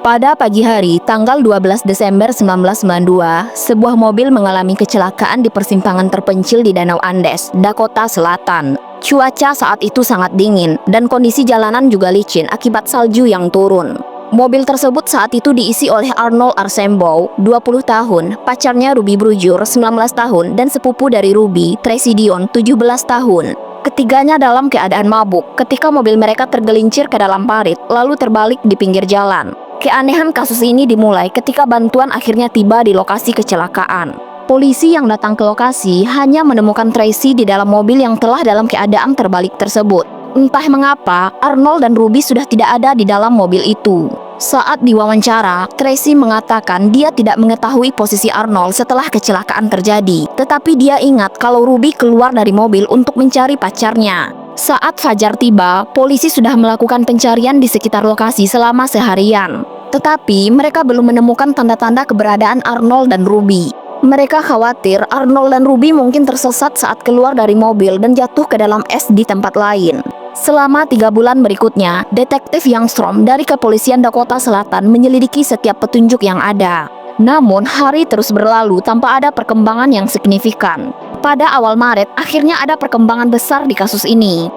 Pada pagi hari, tanggal 12 Desember 1992, sebuah mobil mengalami kecelakaan di persimpangan terpencil di Danau Andes, Dakota Selatan. Cuaca saat itu sangat dingin, dan kondisi jalanan juga licin akibat salju yang turun. Mobil tersebut saat itu diisi oleh Arnold Archambault, 20 tahun, pacarnya Ruby Brujur, 19 tahun, dan sepupu dari Ruby, Tracy Dion, 17 tahun. Ketiganya dalam keadaan mabuk ketika mobil mereka tergelincir ke dalam parit, lalu terbalik di pinggir jalan. Keanehan kasus ini dimulai ketika bantuan akhirnya tiba di lokasi kecelakaan. Polisi yang datang ke lokasi hanya menemukan Tracy di dalam mobil yang telah dalam keadaan terbalik tersebut. Entah mengapa, Arnold dan Ruby sudah tidak ada di dalam mobil itu. Saat diwawancara, Tracy mengatakan dia tidak mengetahui posisi Arnold setelah kecelakaan terjadi, tetapi dia ingat kalau Ruby keluar dari mobil untuk mencari pacarnya. Saat fajar tiba, polisi sudah melakukan pencarian di sekitar lokasi selama seharian. Tetapi mereka belum menemukan tanda-tanda keberadaan Arnold dan Ruby. Mereka khawatir Arnold dan Ruby mungkin tersesat saat keluar dari mobil dan jatuh ke dalam es di tempat lain. Selama 3 bulan berikutnya, Detektif Youngstrom dari Kepolisian Dakota Selatan menyelidiki setiap petunjuk yang ada. Namun, hari terus berlalu tanpa ada perkembangan yang signifikan. Pada awal Maret, akhirnya ada perkembangan besar di kasus ini.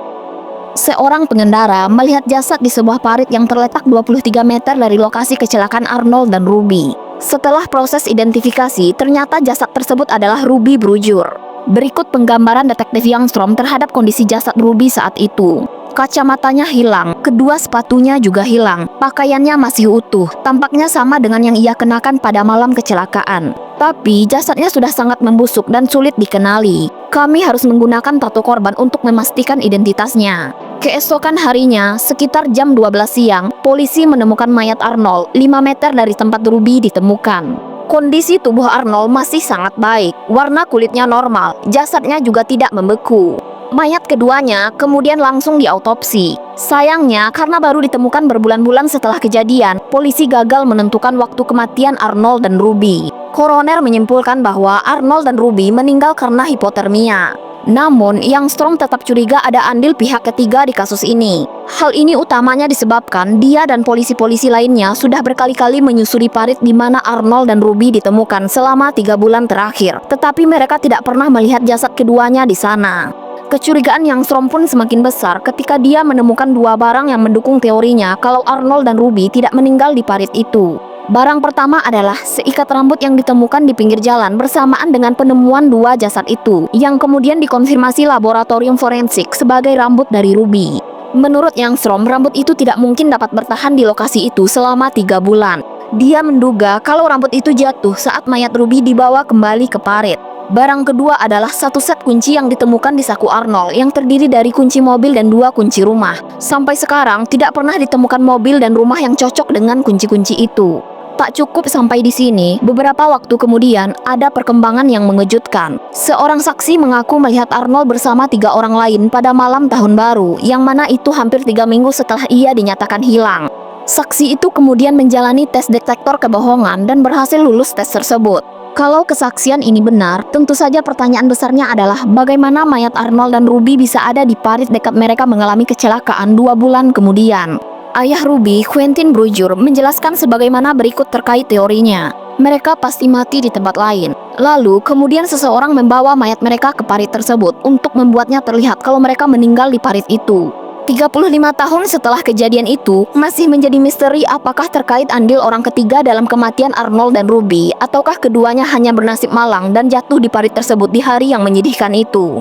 Seorang pengendara melihat jasad di sebuah parit yang terletak 23 meter dari lokasi kecelakaan Arnold dan Ruby. Setelah proses identifikasi, ternyata jasad tersebut adalah Ruby Brujur. Berikut penggambaran Detektif Youngstrom terhadap kondisi jasad Ruby saat itu. Kacamatanya hilang, kedua sepatunya juga hilang, pakaiannya masih utuh, tampaknya sama dengan yang ia kenakan pada malam kecelakaan. Tapi jasadnya sudah sangat membusuk dan sulit dikenali. Kami harus menggunakan tato korban untuk memastikan identitasnya. Keesokan harinya, sekitar jam 12 siang, polisi menemukan mayat Arnold 5 meter dari tempat Ruby ditemukan. Kondisi tubuh Arnold masih sangat baik, warna kulitnya normal, jasadnya juga tidak membeku. Mayat keduanya kemudian langsung diautopsi. Sayangnya, karena baru ditemukan berbulan-bulan setelah kejadian, polisi gagal menentukan waktu kematian Arnold dan Ruby. Koroner menyimpulkan bahwa Arnold dan Ruby meninggal karena hipotermia. Namun, Youngstrom tetap curiga ada andil pihak ketiga di kasus ini. Hal ini utamanya disebabkan dia dan polisi-polisi lainnya sudah berkali-kali menyusuri parit di mana Arnold dan Ruby ditemukan selama 3 bulan terakhir, tetapi mereka tidak pernah melihat jasad keduanya di sana. Kecurigaan Youngstrom pun semakin besar ketika dia menemukan 2 barang yang mendukung teorinya kalau Arnold dan Ruby tidak meninggal di parit itu. Barang pertama adalah seikat rambut yang ditemukan di pinggir jalan bersamaan dengan penemuan 2 jasad itu, yang kemudian dikonfirmasi laboratorium forensik sebagai rambut dari Ruby. Menurut Youngstrom, rambut itu tidak mungkin dapat bertahan di lokasi itu selama 3 bulan. Dia menduga kalau rambut itu jatuh saat mayat Ruby dibawa kembali ke parit. Barang kedua adalah 1 set kunci yang ditemukan di saku Arnold yang terdiri dari kunci mobil dan 2 kunci rumah. Sampai sekarang tidak pernah ditemukan mobil dan rumah yang cocok dengan kunci-kunci itu. Tak cukup sampai di sini, beberapa waktu kemudian ada perkembangan yang mengejutkan. Seorang saksi mengaku melihat Arnold bersama 3 orang lain pada malam tahun baru, yang mana itu hampir 3 minggu setelah ia dinyatakan hilang. Saksi itu kemudian menjalani tes detektor kebohongan dan berhasil lulus tes tersebut. Kalau kesaksian ini benar, tentu saja pertanyaan besarnya adalah bagaimana mayat Arnold dan Ruby bisa ada di parit dekat mereka mengalami kecelakaan 2 bulan kemudian. Ayah Ruby, Quentin Brujur, menjelaskan sebagaimana berikut terkait teorinya. Mereka pasti mati di tempat lain. Lalu, kemudian seseorang membawa mayat mereka ke parit tersebut untuk membuatnya terlihat kalau mereka meninggal di parit itu. 35 tahun setelah kejadian itu, masih menjadi misteri apakah terkait andil orang ketiga dalam kematian Arnold dan Ruby, ataukah keduanya hanya bernasib malang dan jatuh di parit tersebut di hari yang menyedihkan itu.